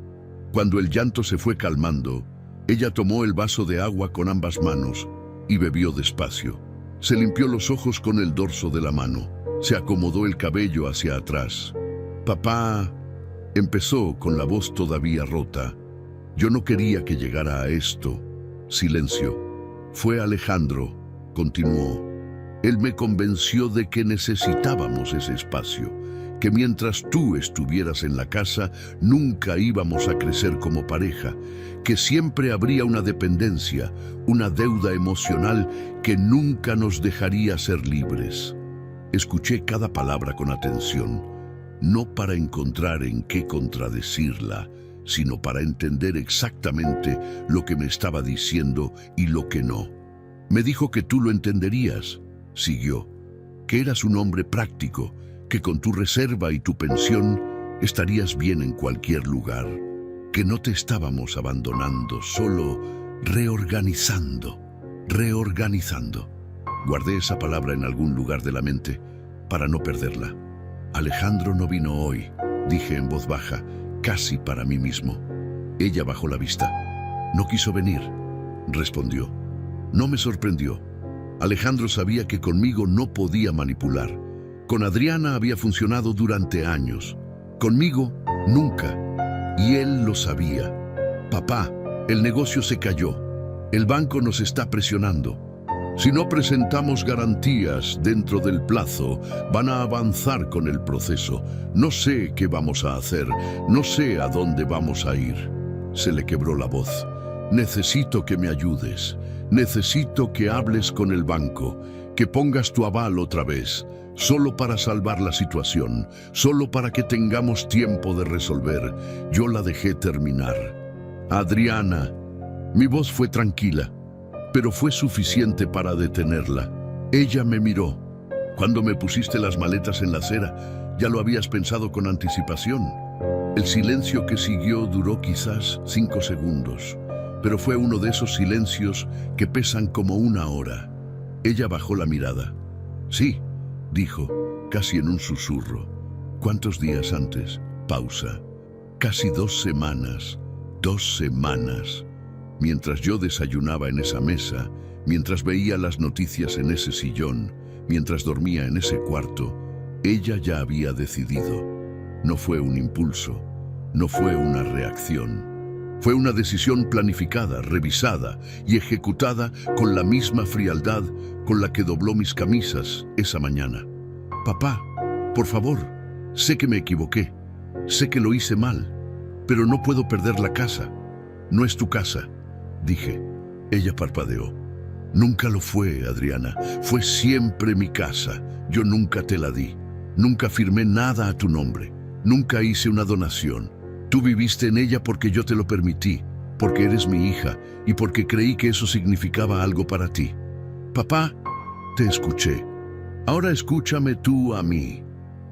S1: Cuando el llanto se fue calmando, ella tomó el vaso de agua con ambas manos y bebió despacio. Se limpió los ojos con el dorso de la mano. Se acomodó el cabello hacia atrás. «Papá», empezó con la voz todavía rota. Yo no quería que llegara a esto. Silencio. Fue Alejandro, continuó. Él me convenció de que necesitábamos ese espacio, que mientras tú estuvieras en la casa, nunca íbamos a crecer como pareja, que siempre habría una dependencia, una deuda emocional que nunca nos dejaría ser libres. Escuché cada palabra con atención, no para encontrar en qué contradecirla, sino para entender exactamente lo que me estaba diciendo y lo que no. Me dijo que tú lo entenderías, siguió, que eras un hombre práctico, que con tu reserva y tu pensión estarías bien en cualquier lugar, que no te estábamos abandonando, solo reorganizando. Guardé esa palabra en algún lugar de la mente para no perderla. Alejandro no vino hoy, dije en voz baja, casi para mí mismo. Ella bajó la vista. No quiso venir, respondió. No me sorprendió. Alejandro sabía que conmigo no podía manipular. Con Adriana había funcionado durante años. Conmigo, nunca. Y él lo sabía. Papá, el negocio se cayó. El banco nos está presionando. Si no presentamos garantías dentro del plazo, van a avanzar con el proceso. No sé qué vamos a hacer, no sé a dónde vamos a ir. Se le quebró la voz. Necesito que me ayudes. Necesito que hables con el banco, que pongas tu aval otra vez, solo para salvar la situación, solo para que tengamos tiempo de resolver. Yo la dejé terminar. Adriana, mi voz fue tranquila, pero fue suficiente para detenerla. Ella me miró. Cuando me pusiste las maletas en la acera, ya lo habías pensado con anticipación. El silencio que siguió duró quizás 5 segundos, pero fue uno de esos silencios que pesan como 1 hora. Ella bajó la mirada. Sí, dijo, casi en un susurro. ¿Cuántos días antes? Pausa. Casi 2 semanas. 2 semanas. Mientras yo desayunaba en esa mesa, mientras veía las noticias en ese sillón, mientras dormía en ese cuarto, ella ya había decidido. No fue un impulso, no fue una reacción. Fue una decisión planificada, revisada y ejecutada con la misma frialdad con la que dobló mis camisas esa mañana. Papá, por favor, sé que me equivoqué, sé que lo hice mal, pero no puedo perder la casa. No es tu casa, dije. Ella parpadeó. Nunca lo fue, Adriana. Fue siempre mi casa. Yo nunca te la di. Nunca firmé nada a tu nombre. Nunca hice una donación. Tú viviste en ella porque yo te lo permití, porque eres mi hija y porque creí que eso significaba algo para ti. Papá, te escuché. Ahora escúchame tú a mí.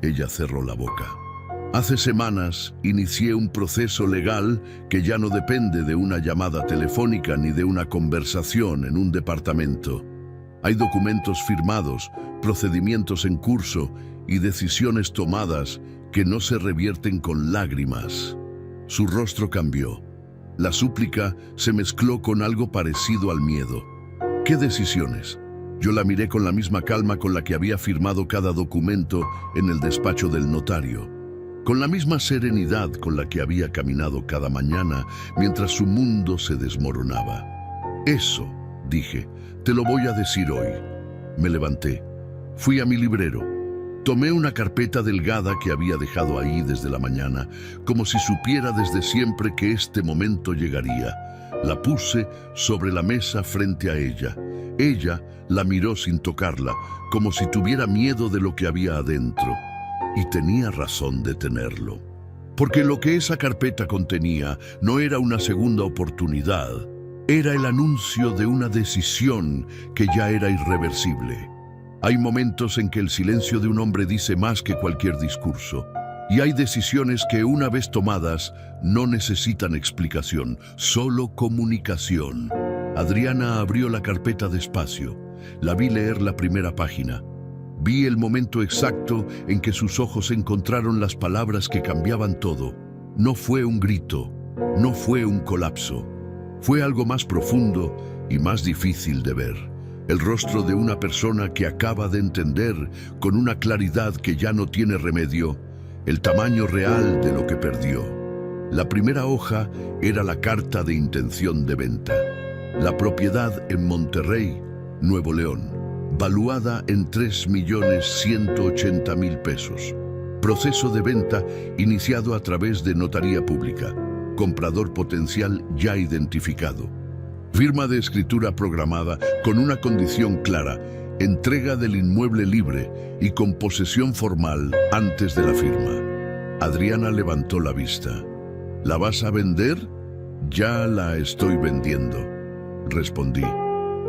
S1: Ella cerró la boca. Hace semanas inicié un proceso legal que ya no depende de una llamada telefónica ni de una conversación en un departamento. Hay documentos firmados, procedimientos en curso y decisiones tomadas que no se revierten con lágrimas. Su rostro cambió. La súplica se mezcló con algo parecido al miedo. ¿Qué decisiones? Yo la miré con la misma calma con la que había firmado cada documento en el despacho del notario. con la misma serenidad con la que había caminado cada mañana mientras su mundo se desmoronaba. Eso, dije, te lo voy a decir hoy. Me levanté, fui a mi librero, tomé una carpeta delgada que había dejado ahí desde la mañana, como si supiera desde siempre que este momento llegaría. La puse sobre la mesa frente a ella. Ella la miró sin tocarla, como si tuviera miedo de lo que había adentro. Y tenía razón de tenerlo. Porque lo que esa carpeta contenía no era una segunda oportunidad, era el anuncio de una decisión que ya era irreversible. Hay momentos en que el silencio de un hombre dice más que cualquier discurso. Y hay decisiones que, una vez tomadas, no necesitan explicación, solo comunicación. Adriana abrió la carpeta despacio. La vi leer la primera página. Vi el momento exacto en que sus ojos encontraron las palabras que cambiaban todo. No fue un grito, no fue un colapso. Fue algo más profundo y más difícil de ver. El rostro de una persona que acaba de entender, con una claridad que ya no tiene remedio, el tamaño real de lo que perdió. La primera hoja era la carta de intención de venta. La propiedad en Monterrey, Nuevo León, valuada en 3.180.000 pesos. Proceso de venta iniciado a través de notaría pública. Comprador potencial ya identificado. Firma de escritura programada con una condición clara: entrega del inmueble libre y con posesión formal antes de la firma. Adriana levantó la vista. ¿La vas a vender? Ya la estoy vendiendo, respondí.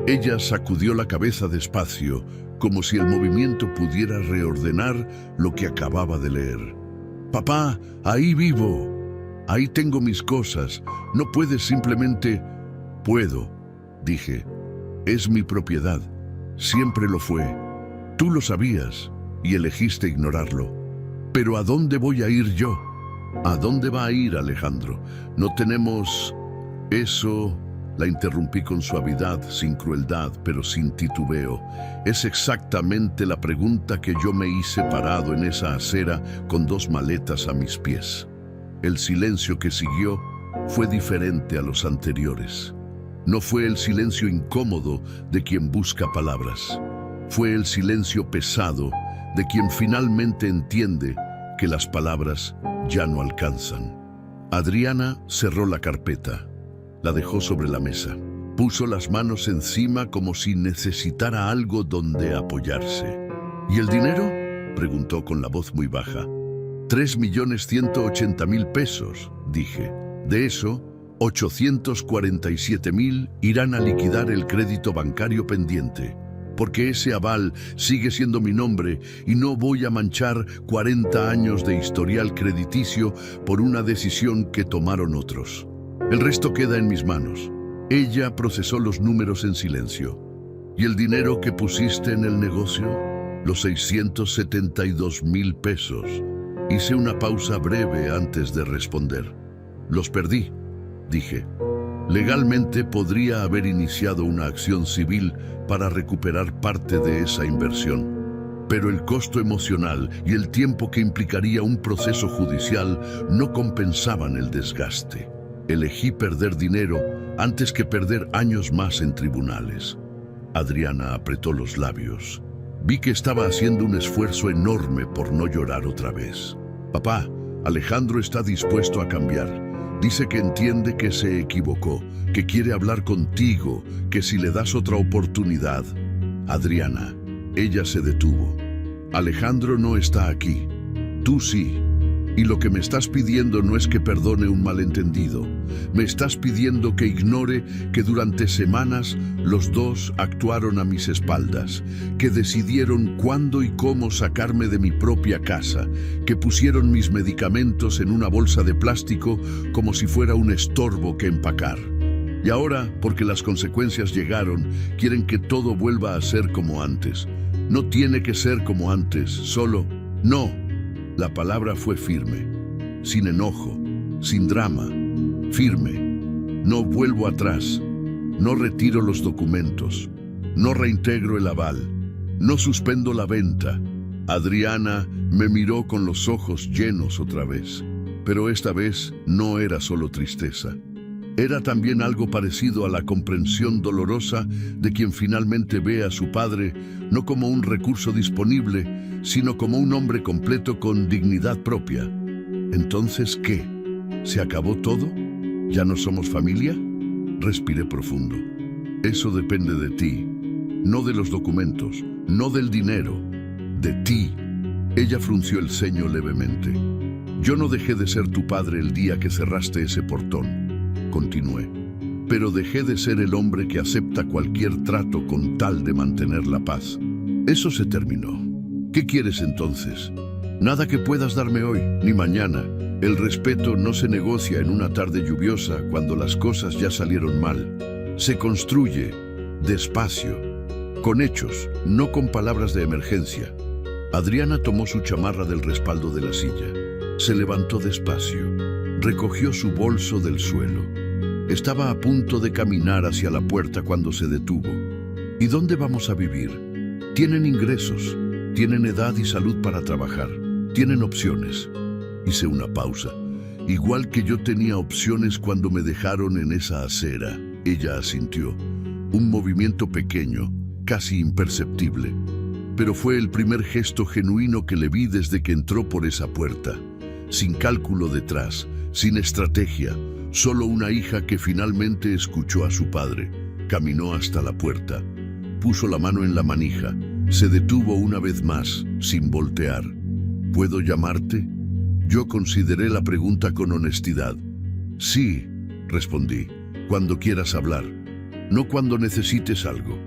S1: Ella sacudió la cabeza despacio, como si el movimiento pudiera reordenar lo que acababa de leer. Papá, ahí vivo. Ahí tengo mis cosas. No puedes simplemente... Puedo, dije. Es mi propiedad. Siempre lo fue. Tú lo sabías y elegiste ignorarlo. Pero ¿a dónde voy a ir yo? ¿A dónde va a ir Alejandro? No tenemos... Eso... La interrumpí con suavidad, sin crueldad, pero sin titubeo. Es exactamente la pregunta que yo me hice parado en esa acera con dos maletas a mis pies. El silencio que siguió fue diferente a los anteriores. No fue el silencio incómodo de quien busca palabras. Fue el silencio pesado de quien finalmente entiende que las palabras ya no alcanzan. Adriana cerró la carpeta. La dejó sobre la mesa. Puso las manos encima como si necesitara algo donde apoyarse. ¿Y el dinero?, preguntó con la voz muy baja. 3.180.000 pesos, dije. De eso, 847.000 irán a liquidar el crédito bancario pendiente, porque ese aval sigue siendo mi nombre y no voy a manchar 40 años de historial crediticio por una decisión que tomaron otros. El resto queda en mis manos. Ella procesó los números en silencio. ¿Y el dinero que pusiste en el negocio? Los 672.000 pesos. Hice una pausa breve antes de responder. Los perdí, dije. Legalmente podría haber iniciado una acción civil para recuperar parte de esa inversión. Pero el costo emocional y el tiempo que implicaría un proceso judicial no compensaban el desgaste. Elegí perder dinero antes que perder años más en tribunales. Adriana apretó los labios. Vi que estaba haciendo un esfuerzo enorme por no llorar otra vez. Papá, Alejandro está dispuesto a cambiar. Dice que entiende que se equivocó, que quiere hablar contigo, que si le das otra oportunidad. Adriana, ella se detuvo. Alejandro no está aquí. Tú sí. Y lo que me estás pidiendo no es que perdone un malentendido. Me estás pidiendo que ignore que durante semanas los dos actuaron a mis espaldas, que decidieron cuándo y cómo sacarme de mi propia casa, que pusieron mis medicamentos en una bolsa de plástico como si fuera un estorbo que empacar. Y ahora, porque las consecuencias llegaron, quieren que todo vuelva a ser como antes. No tiene que ser como antes, solo no. La palabra fue firme, sin enojo, sin drama, firme. No vuelvo atrás, no retiro los documentos, no reintegro el aval, no suspendo la venta. Adriana me miró con los ojos llenos otra vez, pero esta vez no era solo tristeza. Era también algo parecido a la comprensión dolorosa de quien finalmente ve a su padre no como un recurso disponible, sino como un hombre completo con dignidad propia. ¿Entonces qué? ¿Se acabó todo? ¿Ya no somos familia? Respiré profundo. Eso depende de ti, no de los documentos, no del dinero, de ti. Ella frunció el ceño levemente. Yo no dejé de ser tu padre el día que cerraste ese portón, continué, pero dejé de ser el hombre que acepta cualquier trato con tal de mantener la paz. Eso se terminó. ¿Qué quieres entonces? Nada que puedas darme hoy, ni mañana. El respeto no se negocia en una tarde lluviosa cuando las cosas ya salieron mal. Se construye despacio, con hechos, no con palabras de emergencia. Adriana tomó su chamarra del respaldo de la silla. Se levantó despacio, recogió su bolso del suelo. Estaba a punto de caminar hacia la puerta cuando se detuvo. ¿Y dónde vamos a vivir? Tienen ingresos, tienen edad y salud para trabajar, tienen opciones. Hice una pausa. Igual que yo tenía opciones cuando me dejaron en esa acera. Ella asintió. Un movimiento pequeño, casi imperceptible. Pero fue el primer gesto genuino que le vi desde que entró por esa puerta. Sin cálculo detrás, sin estrategia, solo una hija que finalmente escuchó a su padre. Caminó hasta la puerta. Puso la mano en la manija. Se detuvo una vez más, sin voltear. ¿Puedo llamarte? Yo consideré la pregunta con honestidad. Sí, respondí, cuando quieras hablar, no cuando necesites algo.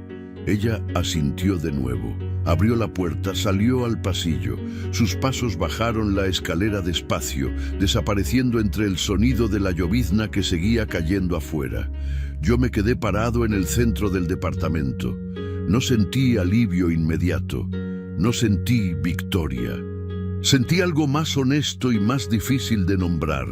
S1: Ella asintió de nuevo. Abrió la puerta, salió al pasillo. Sus pasos bajaron la escalera despacio, desapareciendo entre el sonido de la llovizna que seguía cayendo afuera. Yo me quedé parado en el centro del departamento. No sentí alivio inmediato. No sentí victoria. Sentí algo más honesto y más difícil de nombrar,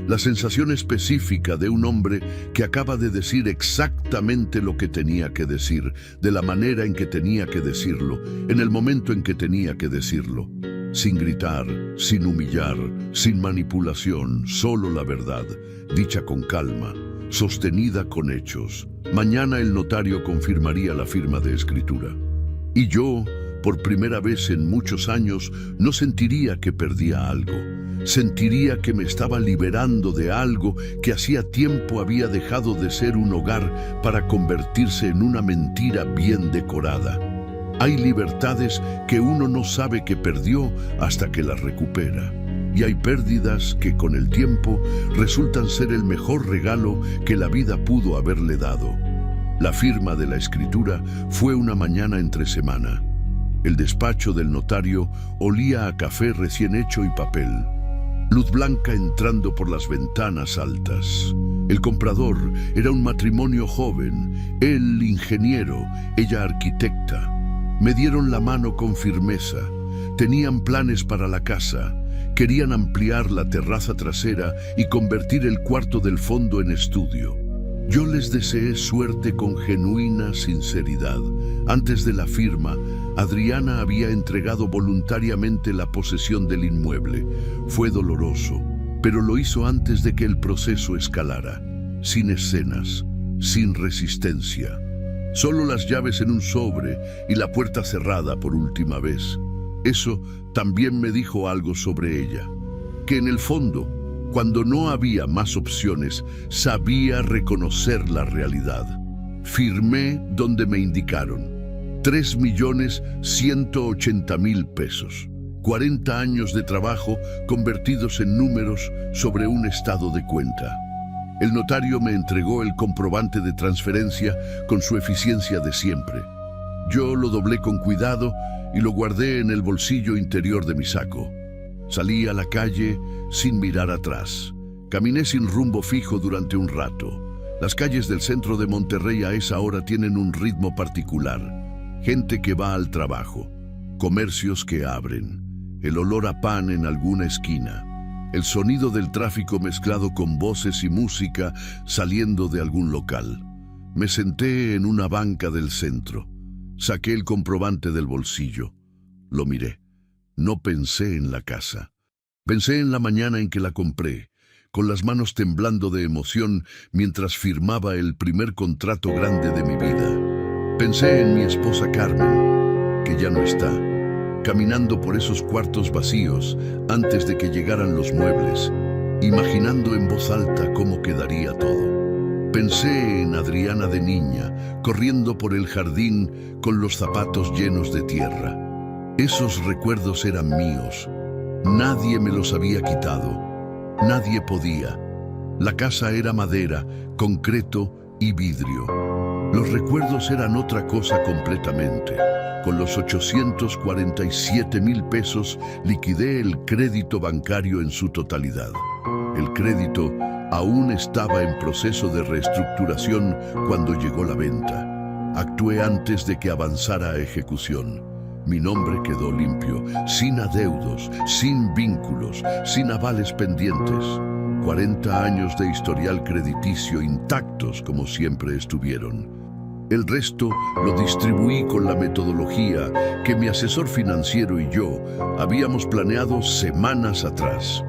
S1: la sensación específica de un hombre que acaba de decir exactamente lo que tenía que decir, de la manera en que tenía que decirlo, en el momento en que tenía que decirlo. Sin gritar, sin humillar, sin manipulación, solo la verdad, dicha con calma, sostenida con hechos. Mañana el notario confirmaría la firma de escritura. Y yo, por primera vez en muchos años, no sentiría que perdía algo. Sentiría que me estaba liberando de algo que hacía tiempo había dejado de ser un hogar para convertirse en una mentira bien decorada. Hay libertades que uno no sabe que perdió hasta que las recupera. Y hay pérdidas que con el tiempo resultan ser el mejor regalo que la vida pudo haberle dado. La firma de la escritura fue una mañana entre semana. El despacho del notario olía a café recién hecho y papel. Luz blanca entrando por las ventanas altas. El comprador era un matrimonio joven, él ingeniero, ella arquitecta. Me dieron la mano con firmeza. Tenían planes para la casa. Querían ampliar la terraza trasera y convertir el cuarto del fondo en estudio. Yo les deseé suerte con genuina sinceridad. Antes de la firma, Adriana había entregado voluntariamente la posesión del inmueble. Fue doloroso, pero lo hizo antes de que el proceso escalara. Sin escenas, sin resistencia. Solo las llaves en un sobre y la puerta cerrada por última vez. Eso también me dijo algo sobre ella. Que en el fondo, cuando no había más opciones, sabía reconocer la realidad. Firmé donde me indicaron. 3.180.000 pesos. 40 años de trabajo convertidos en números sobre un estado de cuenta. El notario me entregó el comprobante de transferencia con su eficiencia de siempre. Yo lo doblé con cuidado y lo guardé en el bolsillo interior de mi saco. Salí a la calle sin mirar atrás. Caminé sin rumbo fijo durante un rato. Las calles del centro de Monterrey a esa hora tienen un ritmo particular. Gente que va al trabajo, comercios que abren, el olor a pan en alguna esquina, el sonido del tráfico mezclado con voces y música saliendo de algún local. Me senté en una banca del centro. Saqué el comprobante del bolsillo. Lo miré. No pensé en la casa. Pensé en la mañana en que la compré, con las manos temblando de emoción mientras firmaba el primer contrato grande de mi vida. Pensé en mi esposa Carmen, que ya no está, caminando por esos cuartos vacíos antes de que llegaran los muebles, imaginando en voz alta cómo quedaría todo. Pensé en Adriana de niña, corriendo por el jardín con los zapatos llenos de tierra. Esos recuerdos eran míos. Nadie me los había quitado. Nadie podía. La casa era madera, concreto y vidrio. Los recuerdos eran otra cosa completamente. Con los 847,000 pesos liquidé el crédito bancario en su totalidad. El crédito aún estaba en proceso de reestructuración cuando llegó la venta. Actué antes de que avanzara a ejecución. Mi nombre quedó limpio, sin adeudos, sin vínculos, sin avales pendientes. 40 años de historial crediticio intactos como siempre estuvieron. El resto lo distribuí con la metodología que mi asesor financiero y yo habíamos planeado semanas atrás.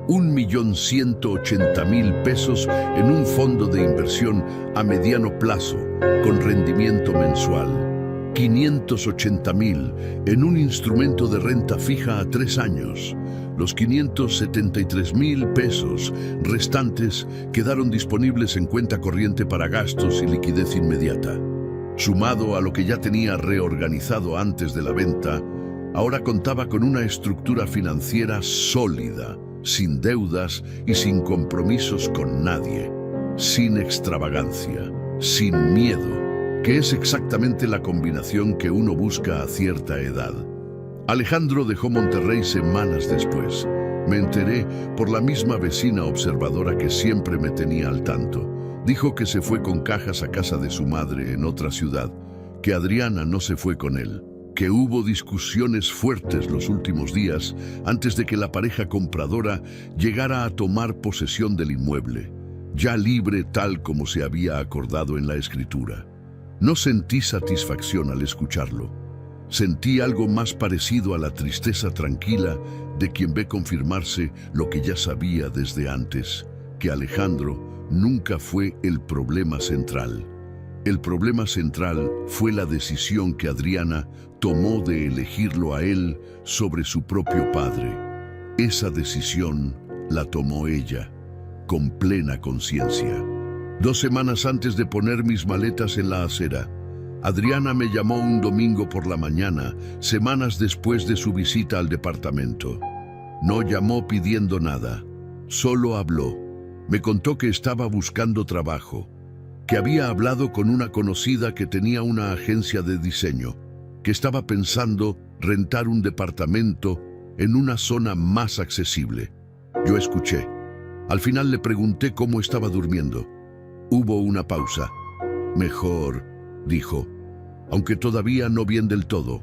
S1: 1.180.000 pesos en un fondo de inversión a mediano plazo, con rendimiento mensual. 580.000 en un instrumento de renta fija a 3 años. Los 573,000 pesos restantes quedaron disponibles en cuenta corriente para gastos y liquidez inmediata. Sumado a lo que ya tenía reorganizado antes de la venta, ahora contaba con una estructura financiera sólida, sin deudas y sin compromisos con nadie, sin extravagancia, sin miedo, que es exactamente la combinación que uno busca a cierta edad. Alejandro dejó Monterrey semanas después. Me enteré por la misma vecina observadora que siempre me tenía al tanto. Dijo que se fue con cajas a casa de su madre en otra ciudad, que Adriana no se fue con él, que hubo discusiones fuertes los últimos días antes de que la pareja compradora llegara a tomar posesión del inmueble, ya libre tal como se había acordado en la escritura. No sentí satisfacción al escucharlo. Sentí algo más parecido a la tristeza tranquila de quien ve confirmarse lo que ya sabía desde antes, que Alejandro nunca fue el problema central. El problema central fue la decisión que Adriana tomó de elegirlo a él sobre su propio padre. Esa decisión la tomó ella, con plena conciencia. 2 semanas antes de poner mis maletas en la acera, Adriana me llamó un domingo por la mañana, semanas después de su visita al departamento. No llamó pidiendo nada, solo habló. Me contó que estaba buscando trabajo, que había hablado con una conocida que tenía una agencia de diseño, que estaba pensando rentar un departamento en una zona más accesible. Yo escuché. Al final le pregunté cómo estaba durmiendo. Hubo una pausa. Mejor, dijo, aunque todavía no bien del todo.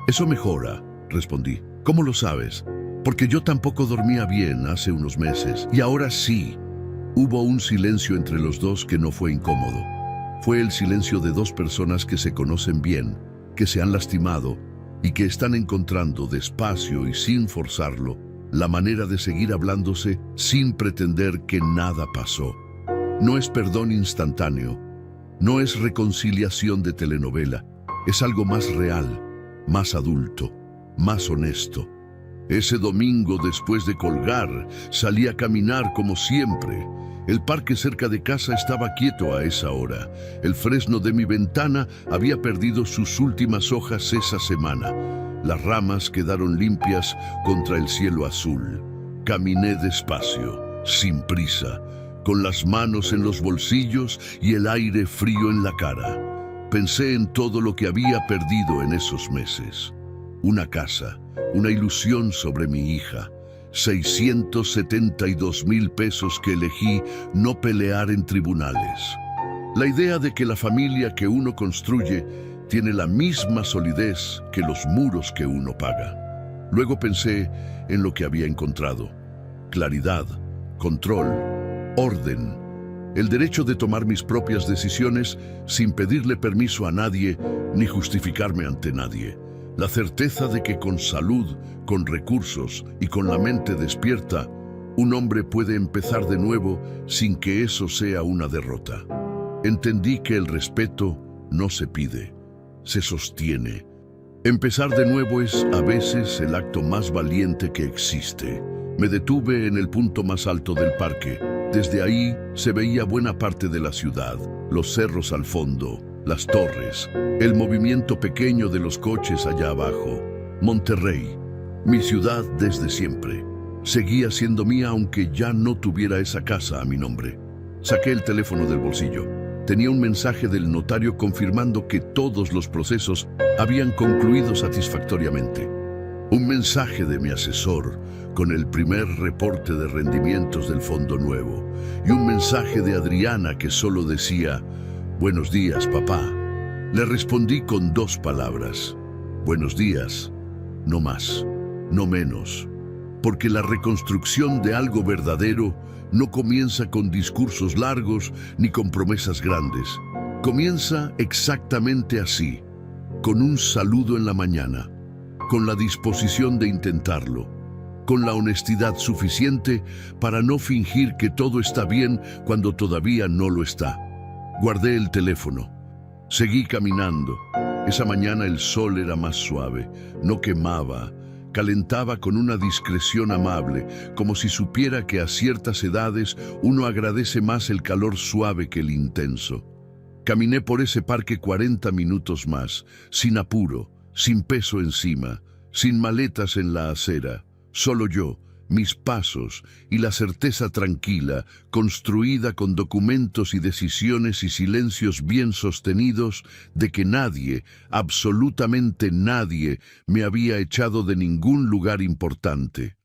S1: Eso mejora, respondí. ¿Cómo lo sabes? Porque yo tampoco dormía bien hace unos meses, y ahora sí. Hubo un silencio entre los dos que no fue incómodo. Fue el silencio de 2 personas que se conocen bien, que se han lastimado y que están encontrando despacio y sin forzarlo la manera de seguir hablándose sin pretender que nada pasó. No es perdón instantáneo, no es reconciliación de telenovela, es algo más real, más adulto, más honesto. Ese domingo, después de colgar, salí a caminar como siempre. El parque cerca de casa estaba quieto a esa hora. El fresno de mi ventana había perdido sus últimas hojas esa semana. Las ramas quedaron limpias contra el cielo azul. Caminé despacio, sin prisa, con las manos en los bolsillos y el aire frío en la cara. Pensé en todo lo que había perdido en esos meses. Una casa, una ilusión sobre mi hija, 672,000 pesos que elegí no pelear en tribunales. La idea de que la familia que uno construye tiene la misma solidez que los muros que uno paga. Luego pensé en lo que había encontrado. Claridad, control, orden, el derecho de tomar mis propias decisiones sin pedirle permiso a nadie ni justificarme ante nadie. la certeza de que con salud, con recursos y con la mente despierta, un hombre puede empezar de nuevo sin que eso sea una derrota. Entendí que el respeto no se pide, se sostiene. Empezar de nuevo es a veces el acto más valiente que existe. Me detuve en el punto más alto del parque. Desde ahí se veía buena parte de la ciudad, los cerros al fondo, las torres, el movimiento pequeño de los coches allá abajo. Monterrey, mi ciudad desde siempre. Seguía siendo mía aunque ya no tuviera esa casa a mi nombre. Saqué el teléfono del bolsillo. Tenía un mensaje del notario confirmando que todos los procesos habían concluido satisfactoriamente. Un mensaje de mi asesor con el primer reporte de rendimientos del Fondo Nuevo y un mensaje de Adriana que solo decía: «Buenos días, papá». Le respondí con 2 palabras: «Buenos días», no más, no menos. Porque la reconstrucción de algo verdadero no comienza con discursos largos ni con promesas grandes. Comienza exactamente así, con un saludo en la mañana, con la disposición de intentarlo, con la honestidad suficiente para no fingir que todo está bien cuando todavía no lo está. Guardé el teléfono. Seguí caminando. Esa mañana el sol era más suave, no quemaba, calentaba con una discreción amable, como si supiera que a ciertas edades uno agradece más el calor suave que el intenso. Caminé por ese parque 40 minutos más, sin apuro, sin peso encima, sin maletas en la acera, solo yo, mis pasos y la certeza tranquila, construida con documentos y decisiones y silencios bien sostenidos, de que nadie, absolutamente nadie, me había echado de ningún lugar importante.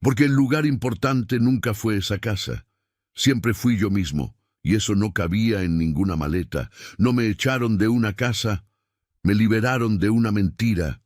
S1: Porque el lugar importante nunca fue esa casa. Siempre fui yo mismo, y eso no cabía en ninguna maleta. No me echaron de una casa, me liberaron de una mentira.